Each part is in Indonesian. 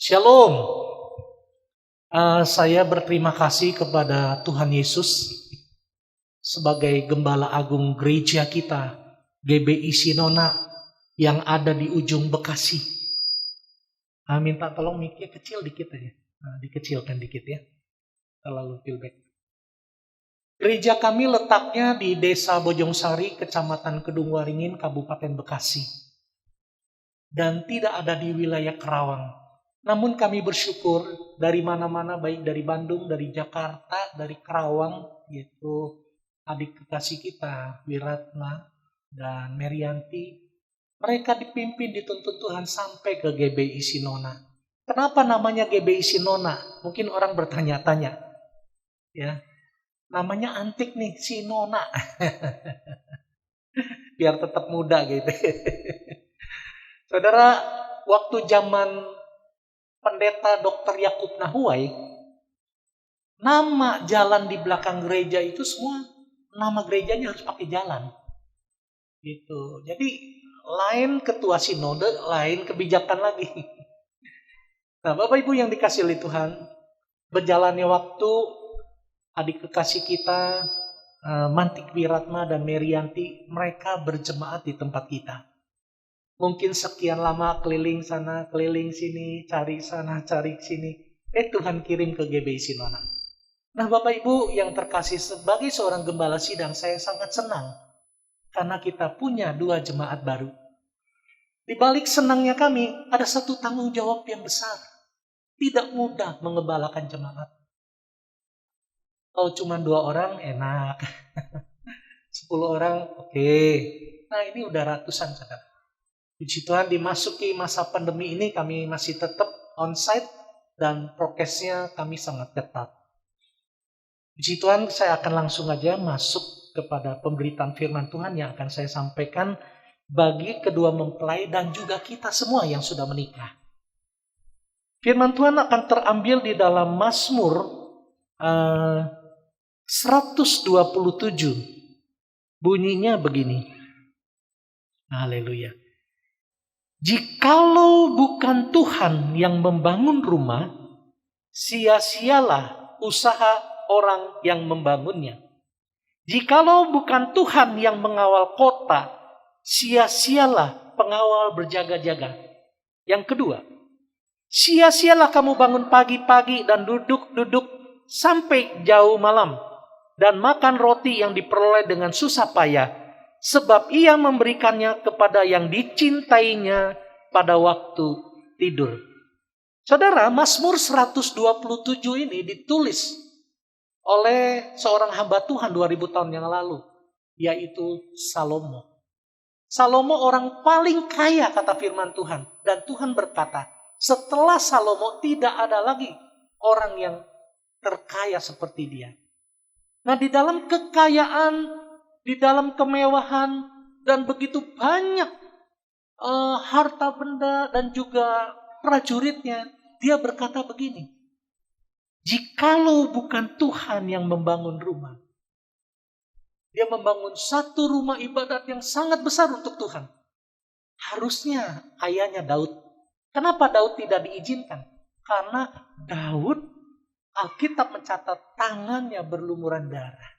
Shalom. Saya berterima kasih kepada Tuhan Yesus sebagai Gembala Agung gereja kita, GBI Sinona, yang ada di ujung Bekasi. Minta tolong mic-nya kecil dikit aja. Dikecilkan dikit ya. Terlalu feedback. Gereja kami letaknya di Desa Bojongsari, Kecamatan Kedung Waringin, Kabupaten Bekasi. Dan tidak ada di wilayah Kerawang. Namun kami bersyukur dari mana-mana, baik dari Bandung, dari Jakarta, dari Kerawang, yaitu adik kekasih kita, Wiratna dan Merianti. Mereka dipimpin, dituntun Tuhan sampai ke GBI Sinona. Kenapa namanya GBI Sinona? Mungkin orang bertanya-tanya. Ya, namanya antik nih, Sinona. Biar tetap muda gitu. Saudara, waktu zaman Pendeta Dr. Yakub Nahuai, nama jalan di belakang gereja itu semua nama gerejanya harus pakai jalan. Gitu. Jadi lain ketua sinode, lain kebijakan lagi. Nah, Bapak Ibu yang dikasihi oleh Tuhan, berjalannya waktu, adik kekasih kita, Mantik Wiratma dan Merianti, mereka berjemaat di tempat kita. Mungkin sekian lama keliling sana, keliling sini, cari sana, cari sini. Tuhan kirim ke GBI Sinona. Nah, Bapak Ibu yang terkasih, sebagai seorang gembala sidang, saya sangat senang. Karena kita punya 2 jemaat baru. Di balik senangnya kami, ada satu tanggung jawab yang besar. Tidak mudah mengembalakan jemaat. Kalau cuma 2 orang, enak. 10 orang, oke. Nah, ini udah ratusan, saudara. Puji Tuhan, dimasuki masa pandemi ini kami masih tetap onsite dan prokesnya kami sangat ketat. Puji Tuhan, saya akan langsung aja masuk kepada pemberitaan firman Tuhan yang akan saya sampaikan bagi kedua mempelai dan juga kita semua yang sudah menikah. Firman Tuhan akan terambil di dalam Mazmur 127. Bunyinya begini. Haleluya. Jikalau bukan Tuhan yang membangun rumah, sia-sialah usaha orang yang membangunnya. Jikalau bukan Tuhan yang mengawal kota, sia-sialah pengawal berjaga-jaga. Yang kedua, sia-sialah kamu bangun pagi-pagi dan duduk-duduk sampai jauh malam, dan makan roti yang diperoleh dengan susah payah. Sebab ia memberikannya kepada yang dicintainya pada waktu tidur. Saudara, Mazmur 127 ini ditulis oleh seorang hamba Tuhan 2000 tahun yang lalu, yaitu Salomo. Salomo orang paling kaya kata firman Tuhan. Dan Tuhan berkata, setelah Salomo tidak ada lagi orang yang terkaya seperti dia. Nah, di dalam kekayaan, di dalam kemewahan, dan begitu banyak harta benda dan juga prajuritnya, dia berkata begini, jikalau bukan Tuhan yang membangun rumah, dia membangun satu rumah ibadat yang sangat besar untuk Tuhan. Harusnya ayahnya Daud. Kenapa Daud tidak diizinkan? Karena Daud, Alkitab mencatat, tangannya berlumuran darah.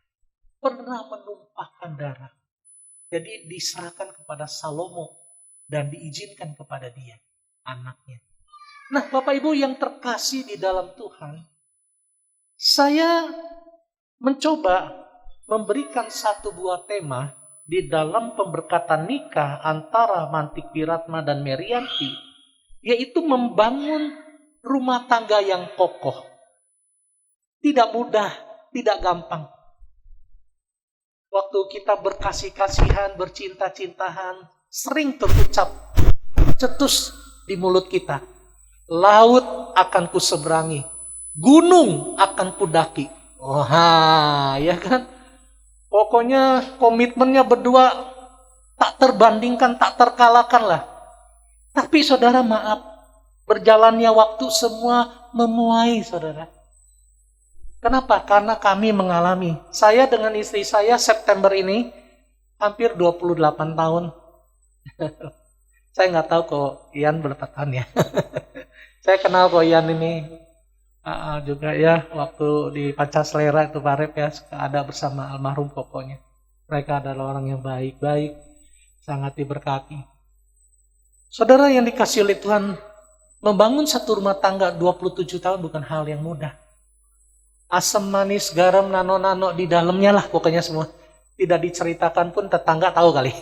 Pernah menumpahkan darah. Jadi diserahkan kepada Salomo dan diizinkan kepada dia, anaknya. Nah, Bapak Ibu yang terkasih di dalam Tuhan, saya mencoba memberikan satu buah tema di dalam pemberkatan nikah antara Mantik Wiratma dan Merianti, yaitu membangun rumah tangga yang kokoh. Tidak mudah, tidak gampang. Waktu kita berkasih-kasihan, bercinta-cintahan, sering terucap cetus di mulut kita. Laut akan kuseberangi, gunung akan kudaki. Wah, ya kan? Pokoknya komitmennya berdua tak terbandingkan, tak terkalahkan lah. Tapi saudara, maaf, berjalannya waktu semua memuai, saudara. Kenapa? Karena kami mengalami. Saya dengan istri saya September ini hampir 28 tahun. Saya nggak tahu kok Ian berapa tahun ya. Saya kenal Koyan ini juga ya, waktu di Pancasila itu Pak Rep ya, suka ada bersama almarhum pokoknya. Mereka adalah orang yang baik-baik, sangat diberkati. Saudara yang dikasih oleh Tuhan, membangun satu rumah tangga 27 tahun bukan hal yang mudah. Asam, manis, garam, nano-nano di dalamnya lah pokoknya semua. Tidak diceritakan pun tetangga tahu kali.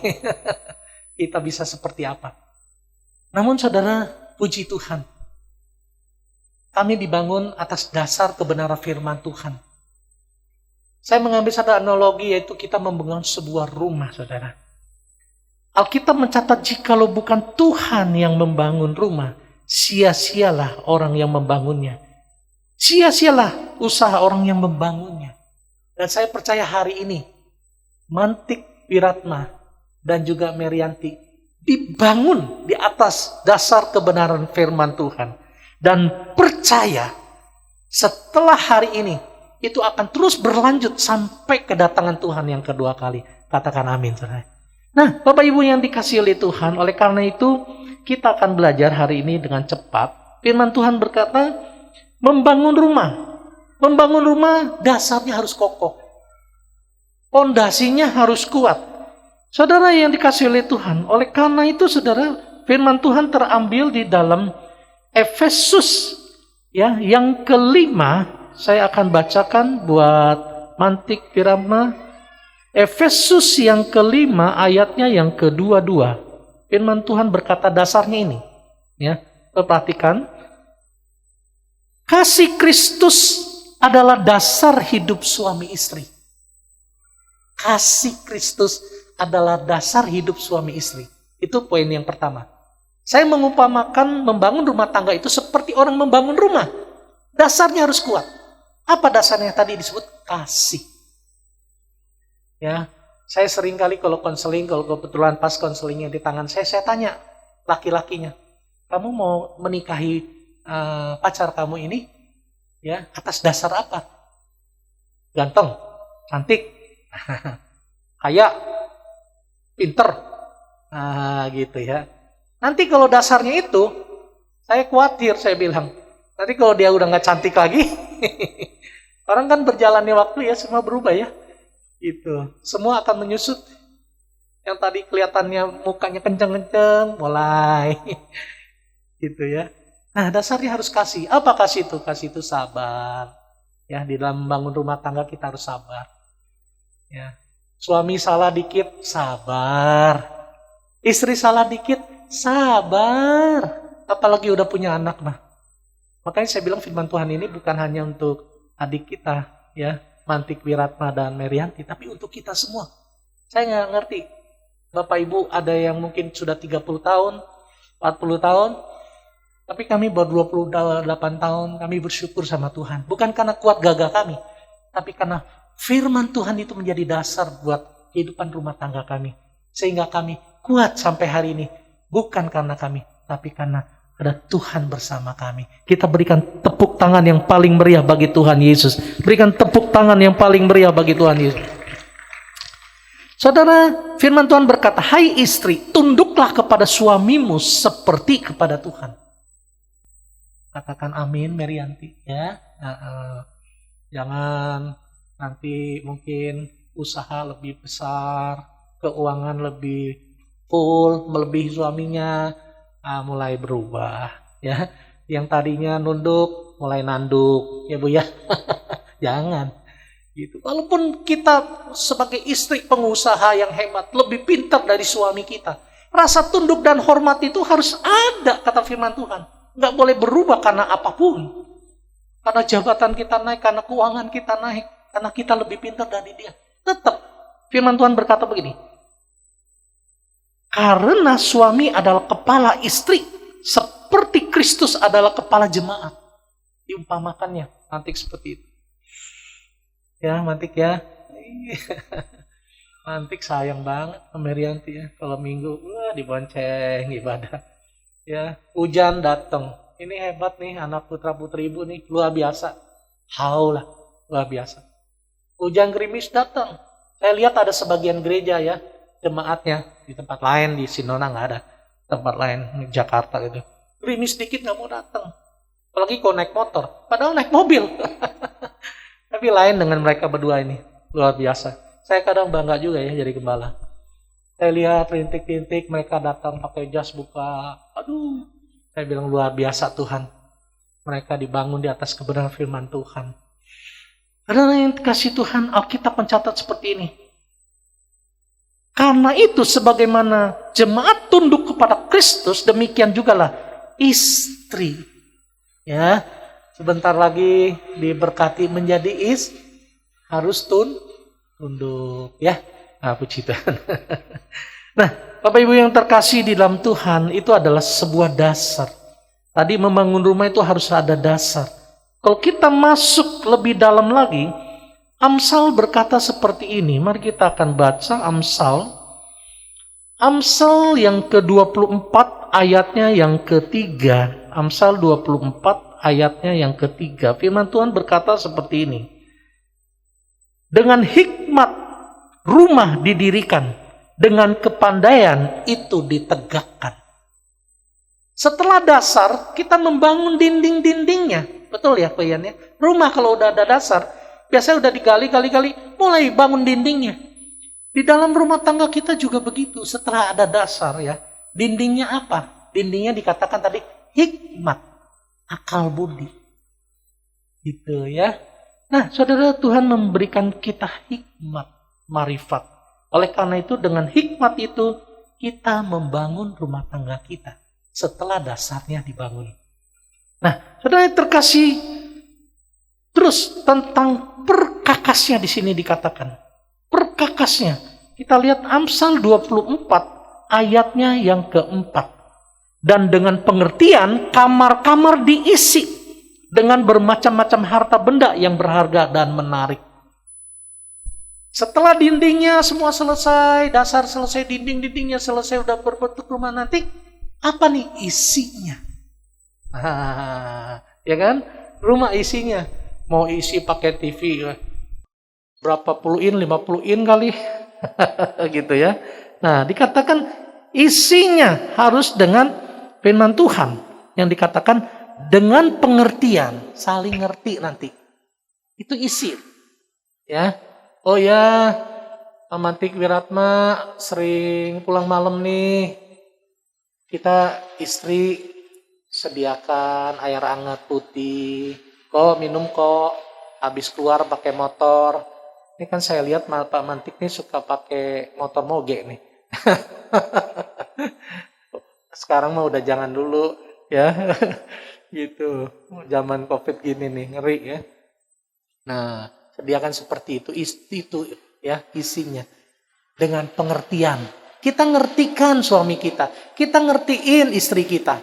Kita bisa seperti apa. Namun saudara, puji Tuhan. Kami dibangun atas dasar kebenaran firman Tuhan. Saya mengambil satu analogi, yaitu kita membangun sebuah rumah, saudara. Alkitab mencatat jikalau bukan Tuhan yang membangun rumah, sia-sialah orang yang membangunnya. Sia-sialah usaha orang yang membangunnya. Dan saya percaya hari ini, Mantik Wiratma dan juga Merianti dibangun di atas dasar kebenaran firman Tuhan. Dan percaya setelah hari ini, itu akan terus berlanjut sampai kedatangan Tuhan yang kedua kali. Katakan amin, saudara. Nah, Bapak Ibu yang dikasihi oleh Tuhan, oleh karena itu kita akan belajar hari ini dengan cepat. Firman Tuhan berkata, membangun rumah. Membangun rumah dasarnya harus kokoh. Pondasinya harus kuat. Saudara yang dikasihi oleh Tuhan, oleh karena itu saudara, firman Tuhan terambil di dalam Efesus ya, yang kelima. Saya akan bacakan buat Mantik Wiratma. Efesus yang kelima ayatnya yang kedua-dua. Firman Tuhan berkata dasarnya ini. Ya, perhatikan. Kasih Kristus adalah dasar hidup suami istri. Kasih Kristus adalah dasar hidup suami istri. Itu poin yang pertama. Saya mengumpamakan membangun rumah tangga itu seperti orang membangun rumah. Dasarnya harus kuat. Apa dasarnya tadi disebut? Kasih. Ya, saya sering kali kalau konseling, kalau kebetulan pas konselingnya di tangan saya tanya laki-lakinya, kamu mau menikahi pacar kamu ini, ya atas dasar apa? Ganteng, cantik, kaya, pinter, gitu ya. Nanti kalau dasarnya itu, saya khawatir, saya bilang, nanti kalau dia udah nggak cantik lagi, orang kan berjalannya waktu ya semua berubah ya. Itu semua akan menyusut. Yang tadi kelihatannya mukanya kenceng-kenceng mulai gitu ya. Nah, dasarnya harus kasih. Apa kasih itu? Kasih itu sabar. Ya, di dalam membangun rumah tangga kita harus sabar. Ya. Suami salah dikit, sabar. Istri salah dikit, sabar. Apalagi udah punya anak mah. Makanya saya bilang firman Tuhan ini bukan hanya untuk adik kita, ya. Mantik Wiratma dan Merianti, tapi untuk kita semua. Saya nggak ngerti. Bapak Ibu ada yang mungkin sudah 30 tahun, 40 tahun, tapi kami baru 28 tahun, kami bersyukur sama Tuhan. Bukan karena kuat gagah kami, tapi karena firman Tuhan itu menjadi dasar buat kehidupan rumah tangga kami. Sehingga kami kuat sampai hari ini. Bukan karena kami, tapi karena ada Tuhan bersama kami. Kita berikan tepuk tangan yang paling meriah bagi Tuhan Yesus. Berikan tepuk tangan yang paling meriah bagi Tuhan Yesus. Saudara, firman Tuhan berkata, hai istri, tunduklah kepada suamimu seperti kepada Tuhan. Katakan amin, Merianti. Ya, jangan nanti mungkin usaha lebih besar, keuangan lebih full, melebihi suaminya. Mulai berubah ya, yang tadinya nunduk mulai nanduk ya Bu ya. Jangan gitu. Walaupun kita sebagai istri pengusaha yang hebat lebih pintar dari suami kita, rasa tunduk dan hormat itu harus ada, kata firman Tuhan. Nggak boleh berubah karena apapun, karena jabatan kita naik, karena keuangan kita naik, karena kita lebih pintar dari dia. Tetap firman Tuhan berkata begini, karena suami adalah kepala istri, seperti Kristus adalah kepala jemaat. Diumpamakannya, Mantik seperti itu. Ya, Mantik ya. Mantik sayang banget sama Merianti ya. Kalau minggu, dibonceng ibadah. Ya, hujan datang. Ini hebat nih, anak putra-putri ibu nih, luar biasa. Haulah, luar biasa. Hujan gerimis datang. Saya lihat ada sebagian gereja ya, jemaatnya di tempat lain, di Sinona nggak ada, tempat lain di Jakarta gitu. Gerimis dikit nggak mau datang. Apalagi kalau naik motor, padahal naik mobil. Tapi lain dengan mereka berdua ini, luar biasa. Saya kadang bangga juga ya jadi gembala. Saya lihat rintik-rintik mereka datang pakai jas buka. Aduh, saya bilang luar biasa Tuhan. Mereka dibangun di atas kebenaran firman Tuhan. Karena yang kasih Tuhan, Alkitab mencatat seperti ini. Karena itu sebagaimana jemaat tunduk kepada Kristus, demikian jugalah istri. Ya, sebentar lagi diberkati menjadi harus tunduk ya. Nah, puji Tuhan. Nah, Bapak Ibu yang terkasih di dalam Tuhan, itu adalah sebuah dasar. Tadi membangun rumah itu harus ada dasar. Kalau kita masuk lebih dalam lagi, Amsal berkata seperti ini. Mari kita akan baca Amsal. Amsal yang ke-24 ayatnya yang ketiga. Amsal 24 ayatnya yang ketiga. Firman Tuhan berkata seperti ini. Dengan hikmat rumah didirikan, dengan kepandaian itu ditegakkan. Setelah dasar, kita membangun dinding-dindingnya. Betul ya, Pak Ian ya? Rumah kalau udah ada dasar, biasanya udah digali, mulai bangun dindingnya. Di dalam rumah tangga kita juga begitu. Setelah ada dasar ya, dindingnya apa? Dindingnya dikatakan tadi hikmat, akal budi. Gitu ya. Nah, saudara, Tuhan memberikan kita hikmat, marifat. Oleh karena itu, dengan hikmat itu, kita membangun rumah tangga kita. Setelah dasarnya dibangun. Nah, saudara yang terkasih, terus tentang perkakasnya di sini dikatakan. Perkakasnya. Kita lihat Amsal 24 ayatnya yang keempat. Dan dengan pengertian kamar-kamar diisi dengan bermacam-macam harta benda yang berharga dan menarik. Setelah dindingnya semua selesai, dasar selesai, dinding-dindingnya selesai, udah berbentuk rumah nanti, apa nih isinya? Ya kan? Rumah isinya. Mau isi pakai TV berapa puluh in, 50 in kali. Gitu ya. Nah, dikatakan isinya harus dengan firman Tuhan. Yang dikatakan dengan pengertian, saling ngerti nanti. Itu isi. Ya. Oh ya, Amantik Wiratma sering pulang malam nih. Kita istri sediakan air hangat putih. Kok minum kok. Habis keluar pakai motor. Ini kan saya lihat Pak Mantik nih suka pakai motor moge nih. Sekarang mah udah jangan dulu ya. Gitu. Zaman Covid gini nih, ngeri ya. Nah, sediakan seperti itu. Itu ya isinya. Dengan pengertian. Kita ngertikan suami kita. Kita ngertiin istri kita.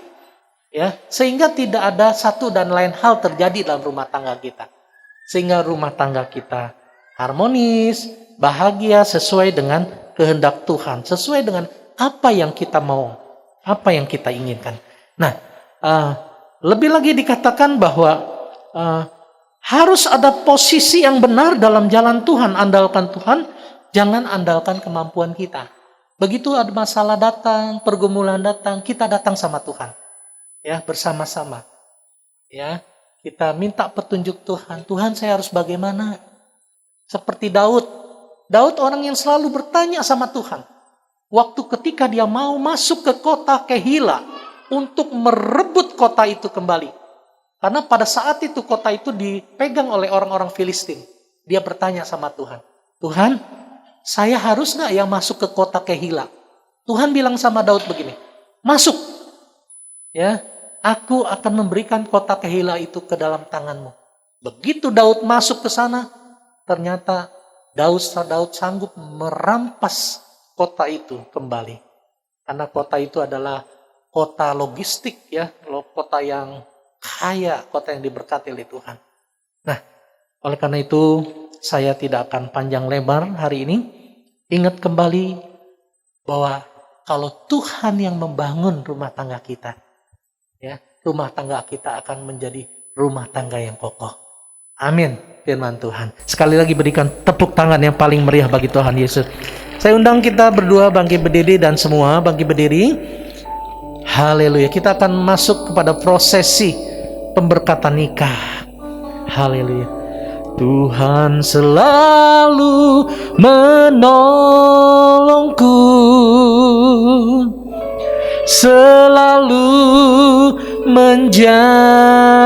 Ya, sehingga tidak ada satu dan lain hal terjadi dalam rumah tangga kita. Sehingga rumah tangga kita harmonis, bahagia sesuai dengan kehendak Tuhan, sesuai dengan apa yang kita mau, apa yang kita inginkan. Nah, lebih lagi dikatakan bahwa harus ada posisi yang benar dalam jalan Tuhan. Andalkan Tuhan, jangan andalkan kemampuan kita. Begitu ada masalah datang, pergumulan datang, kita datang sama Tuhan. Ya, bersama-sama. Ya, kita minta petunjuk Tuhan. Tuhan, saya harus bagaimana? Seperti Daud. Daud orang yang selalu bertanya sama Tuhan. Waktu ketika dia mau masuk ke kota Kehila untuk merebut kota itu kembali. Karena pada saat itu kota itu dipegang oleh orang-orang Filistin. Dia bertanya sama Tuhan. Tuhan, saya harus gak ya masuk ke kota Kehila? Tuhan bilang sama Daud begini. Masuk. Ya, aku akan memberikan kota Kehila itu ke dalam tanganmu. Begitu Daud masuk ke sana, ternyata Daud sanggup merampas kota itu kembali. Karena kota itu adalah kota logistik ya, kota yang kaya, kota yang diberkati oleh Tuhan. Nah, oleh karena itu saya tidak akan panjang lebar hari ini. Ingat kembali bahwa kalau Tuhan yang membangun rumah tangga kita, ya, rumah tangga kita akan menjadi rumah tangga yang kokoh. Amin, firman Tuhan. Sekali lagi berikan tepuk tangan yang paling meriah bagi Tuhan Yesus. Saya undang kita berdua bangkit berdiri dan semua bangkit berdiri. Haleluya. Kita akan masuk kepada prosesi pemberkatan nikah. Haleluya. Tuhan selalu menolongku, selalu menjagaku,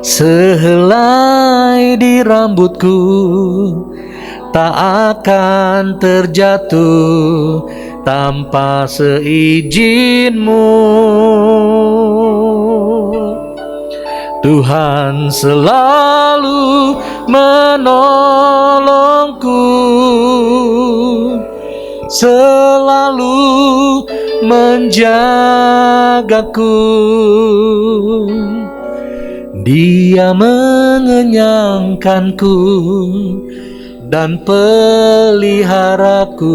sehelai di rambutku tak akan terjatuh tanpa seizin-Mu. Tuhan selalu menolongku, selalu menjagaku. Dia mengenyangkanku dan peliharaku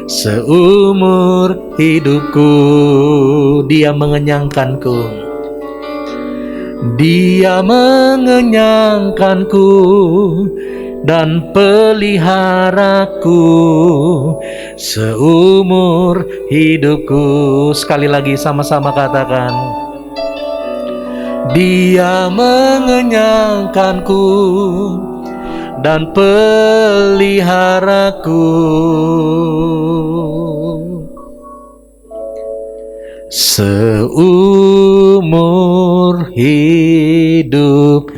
seumur hidupku. Dia mengenyangkanku. Dia mengenyangkanku dan peliharaku seumur hidupku. Sekali lagi sama-sama katakan. Dia mengenyangkanku dan peliharaku seumur hidupku.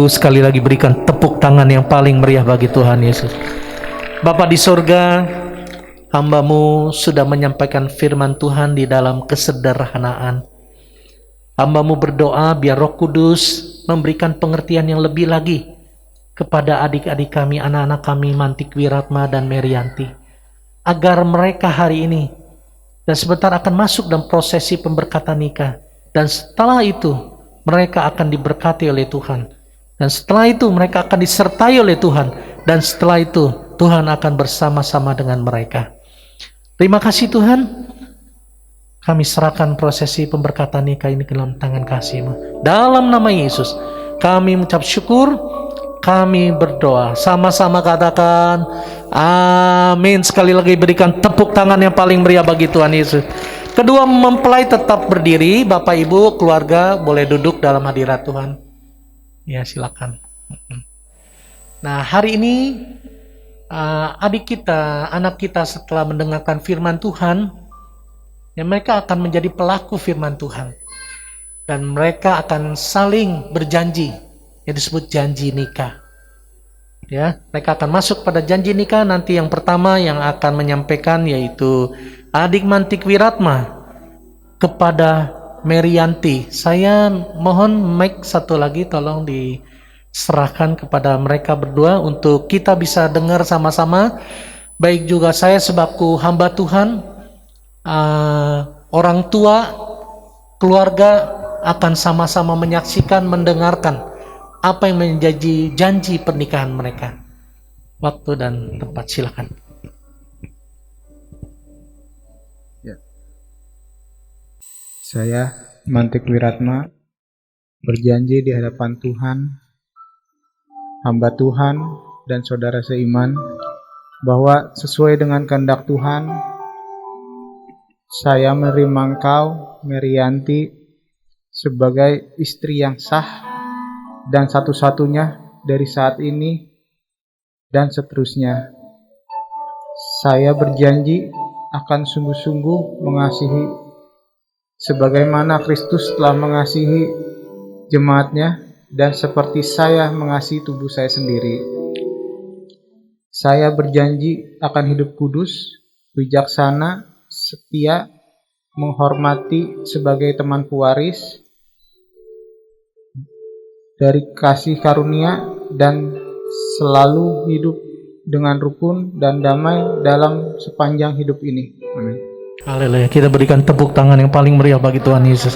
Sekali lagi berikan tepuk tangan yang paling meriah bagi Tuhan Yesus. Bapa di sorga, hamba-Mu sudah menyampaikan firman Tuhan di dalam kesederhanaan. Hamba-Mu berdoa biar Roh Kudus memberikan pengertian yang lebih lagi kepada adik-adik kami, anak-anak kami, Mantik Wiratma dan Merianti, agar mereka hari ini dan sebentar akan masuk dalam prosesi pemberkatan nikah. Dan setelah itu mereka akan diberkati oleh Tuhan. Dan setelah itu mereka akan disertai oleh Tuhan. Dan setelah itu Tuhan akan bersama-sama dengan mereka. Terima kasih Tuhan. Kami serahkan prosesi pemberkatan nikah ini ke dalam tangan kasih-Mu. Dalam nama Yesus kami mengucap syukur. Kami berdoa. Sama-sama katakan amin. Sekali lagi berikan tepuk tangan yang paling meriah bagi Tuhan Yesus. Kedua mempelai tetap berdiri. Bapak Ibu keluarga boleh duduk dalam hadirat Tuhan. Ya silakan. Nah hari ini adik kita, anak kita setelah mendengarkan firman Tuhan, ya mereka akan menjadi pelaku firman Tuhan. Dan mereka akan saling berjanji, yang disebut janji nikah. Ya, mereka akan masuk pada janji nikah. Nanti yang pertama yang akan menyampaikan yaitu adik Mantik Wiratma kepada Merianti. Saya mohon mic satu lagi tolong diserahkan kepada mereka berdua untuk kita bisa dengar sama-sama. Baik juga saya sebabku hamba Tuhan, orang tua, keluarga akan sama-sama menyaksikan, mendengarkan apa yang menjadi janji pernikahan mereka. Waktu dan tempat silakan. Ya. Saya Mantik Wiratma berjanji di hadapan Tuhan, hamba Tuhan dan saudara seiman, bahwa sesuai dengan kehendak Tuhan, saya menerima engkau, Merianti, sebagai istri yang sah dan satu-satunya dari saat ini dan seterusnya. Saya berjanji akan sungguh-sungguh mengasihi sebagaimana Kristus telah mengasihi jemaatnya dan seperti saya mengasihi tubuh saya sendiri. Saya berjanji akan hidup kudus, bijaksana, setia, menghormati sebagai teman pewaris dari kasih karunia dan selalu hidup dengan rukun dan damai dalam sepanjang hidup ini. Amin. Haleluya. Kita berikan tepuk tangan yang paling meriah bagi Tuhan Yesus.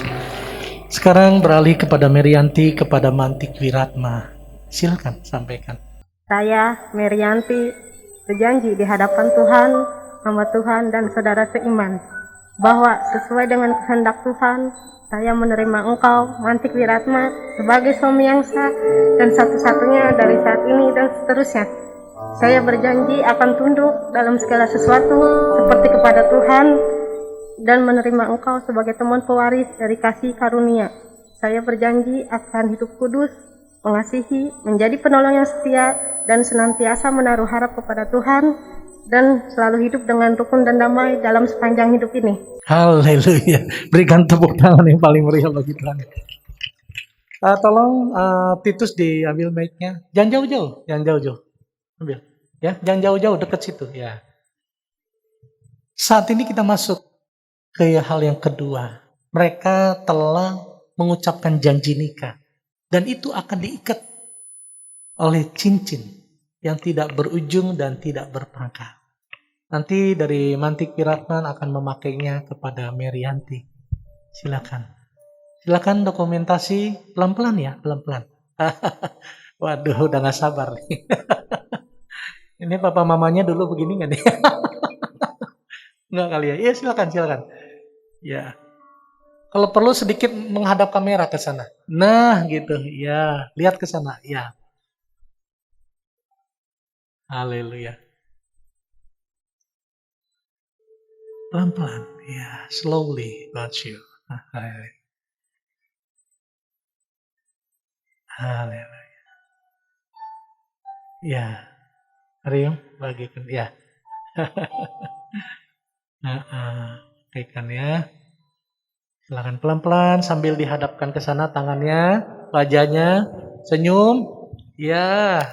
Sekarang beralih kepada Merianti, kepada Mantik Wiratma. Silakan sampaikan. Saya Merianti berjanji di hadapan Tuhan, hamba Tuhan dan saudara seiman, bahwa sesuai dengan kehendak Tuhan, saya menerima engkau, Mantik Wiratma, sebagai suami yang sah dan satu-satunya dari saat ini dan seterusnya. Saya berjanji akan tunduk dalam segala sesuatu seperti kepada Tuhan dan menerima Engkau sebagai teman pewaris dari kasih karunia. Saya berjanji akan hidup kudus, mengasihi, menjadi penolong yang setia, dan senantiasa menaruh harap kepada Tuhan, dan selalu hidup dengan rukun dan damai dalam sepanjang hidup ini. Haleluya. Berikan tepuk tangan yang paling meriah bagi Tuhan. Tolong Titus diambil mic-nya. Jangan jauh-jauh, jangan jauh-jauh. Ambil. Ya, jangan jauh-jauh, dekat situ. Ya. Saat ini kita masuk ke hal yang kedua. Mereka telah mengucapkan janji nikah. Dan itu akan diikat oleh cincin yang tidak berujung dan tidak berpangkal. Nanti dari Mantik Wiratman akan memakainya kepada Merianti. Silakan. Silakan dokumentasi pelan-pelan ya, pelan-pelan. Waduh, udah gak sabar nih. Ini papa mamanya dulu begini gak nih? Enggak kali ya? Iya silakan. Ya. Kalau perlu sedikit menghadap kamera ke sana. Nah, gitu. Ya, lihat ke sana. Ya. Haleluya. Pelan-pelan. Ya, slowly. Got you. Haleluya. Ya. Rium, bagikan. Ya. Bagikan ya. Silakan pelan-pelan sambil dihadapkan ke sana tangannya, wajahnya, senyum. Ya.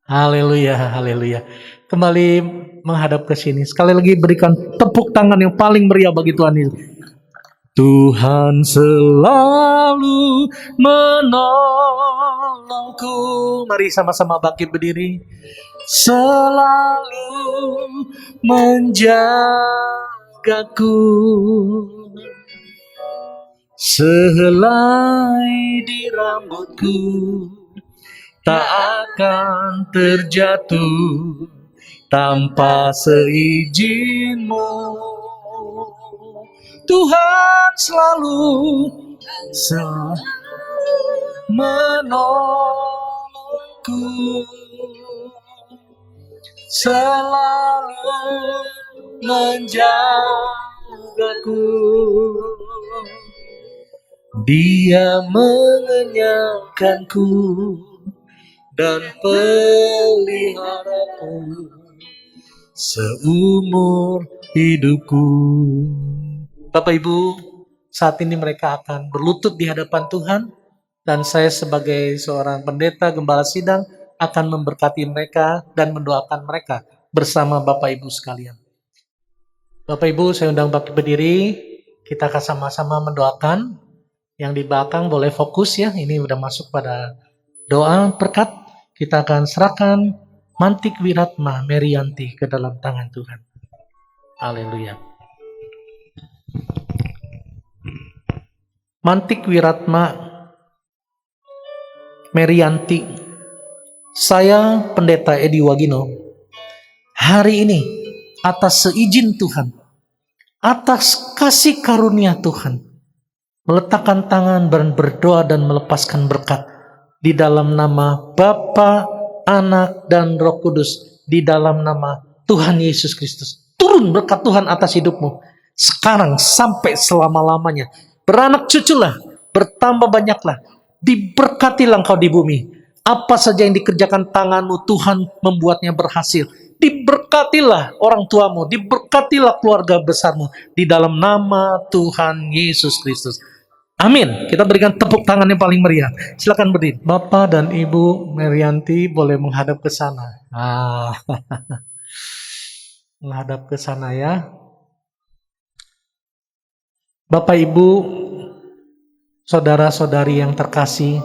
Haleluya, haleluya. Kembali menghadap ke sini. Sekali lagi berikan tepuk tangan yang paling meriah bagi Tuhan Yesus. Tuhan selalu menolongku. Mari sama-sama bangkit berdiri. Selalu menjagaku. Sehelai di rambutku tak akan terjatuh tanpa seizin-Mu. Tuhan selalu menolongku, selalu menjagaku. Dia mengenyangkanku dan peliharaku seumur hidupku. Bapak Ibu, saat ini mereka akan berlutut di hadapan Tuhan, dan saya sebagai seorang pendeta gembala sidang akan memberkati mereka dan mendoakan mereka bersama Bapak Ibu sekalian. Bapak Ibu, saya undang bangkit berdiri, kita akan sama-sama mendoakan. Yang di belakang boleh fokus ya, ini udah masuk pada doa berkat. Kita akan serahkan Mantik Wiratma Merianti ke dalam tangan Tuhan. Haleluya. Mantik Wiratma Merianti, saya Pendeta Edi Wagino, hari ini atas seizin Tuhan, atas kasih karunia Tuhan, meletakkan tangan dan berdoa dan melepaskan berkat di dalam nama Bapa, Anak, dan Roh Kudus, di dalam nama Tuhan Yesus Kristus. Turun berkat Tuhan atas hidupmu sekarang sampai selama-lamanya. Beranak cuculah, bertambah banyaklah, diberkatilah engkau di bumi. Apa saja yang dikerjakan tanganmu, Tuhan membuatnya berhasil. Diberkatilah orang tuamu, diberkatilah keluarga besarmu, di dalam nama Tuhan Yesus Kristus. Amin. Kita berikan tepuk tangan yang paling meriah. Silakan berdiri. Bapak dan Ibu Merianti boleh menghadap ke sana. Menghadap ke sana ya. Bapak Ibu, saudara-saudari yang terkasih,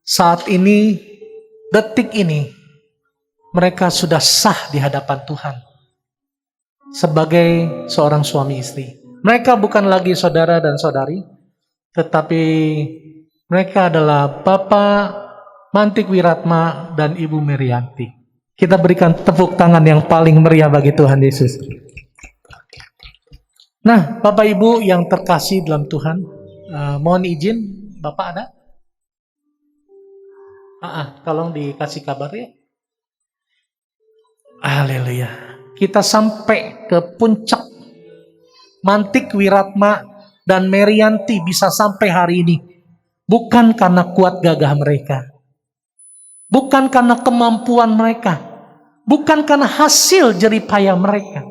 saat ini, detik ini, mereka sudah sah di hadapan Tuhan sebagai seorang suami istri. Mereka bukan lagi saudara dan saudari, tetapi mereka adalah Bapak Mantik Wiratma dan Ibu Merianti. Kita berikan tepuk tangan yang paling meriah bagi Tuhan Yesus. Nah, Bapak Ibu yang terkasih dalam Tuhan, Mohon izin, Bapak ada? Tolong dikasih kabar ya. Haleluya. Kita sampai ke puncak. Mantik Wiratma dan Merianti bisa sampai hari ini. Bukan karena kuat gagah mereka. Bukan karena kemampuan mereka. Bukan karena hasil jeripaya mereka.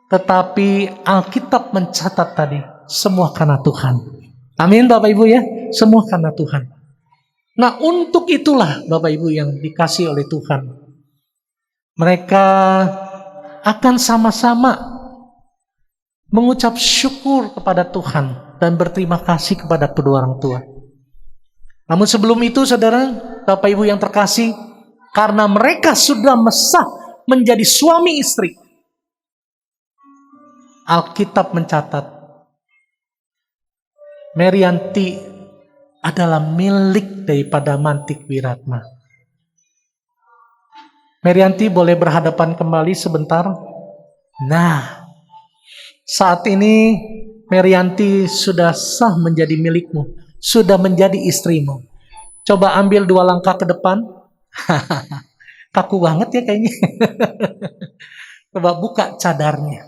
Tetapi Alkitab mencatat tadi, semua karena Tuhan. Amin Bapak Ibu ya. Semua karena Tuhan. Nah untuk itulah Bapak Ibu yang dikasih oleh Tuhan. Mereka akan sama-sama mengucap syukur kepada Tuhan dan berterima kasih kepada kedua orang tua. Namun sebelum itu saudara, Bapak Ibu yang terkasih, karena mereka sudah mesah menjadi suami istri, Alkitab mencatat Merianti adalah milik daripada Mantik Wiratma. Merianti boleh berhadapan kembali sebentar. Nah, saat ini Merianti sudah sah menjadi milikmu, sudah menjadi istrimu. Coba ambil 2 langkah ke depan. Kaku banget ya kayaknya. Coba buka cadarnya.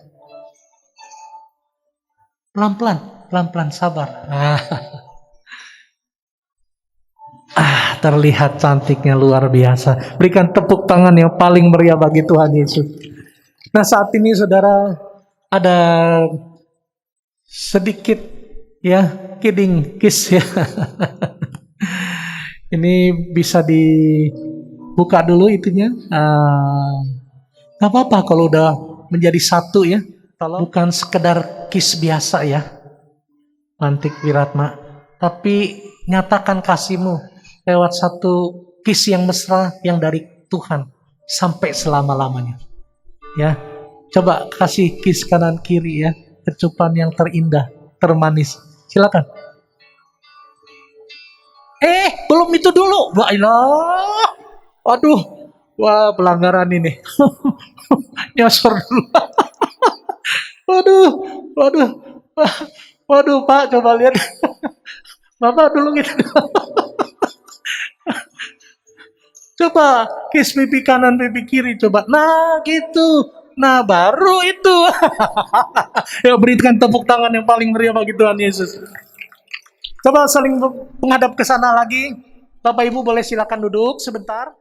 Pelan-pelan, sabar. Terlihat cantiknya luar biasa. Berikan tepuk tangan yang paling meriah bagi Tuhan Yesus. Nah saat ini saudara, ada sedikit ya kidding kiss ya. Ini bisa dibuka dulu itunya. Gak apa-apa kalau udah menjadi satu ya. Bukan sekedar kiss biasa ya, Mantik Wiratma, tapi nyatakan kasihmu lewat satu kiss yang mesra yang dari Tuhan sampai selama-lamanya. Ya, coba kasih kiss kanan kiri ya, kecupan yang terindah, termanis. Silakan. Belum itu dulu. Waduh, wah pelanggaran ini. Nyosor dulu. Waduh Pak, coba lihat. Bapak dulu gitu. Coba kiss pipi kanan, pipi kiri, coba. Nah gitu. Nah baru itu. Ya berikan tepuk tangan yang paling meriah bagi Tuhan Yesus. Coba saling menghadap ke sana lagi. Bapak Ibu boleh silakan duduk sebentar.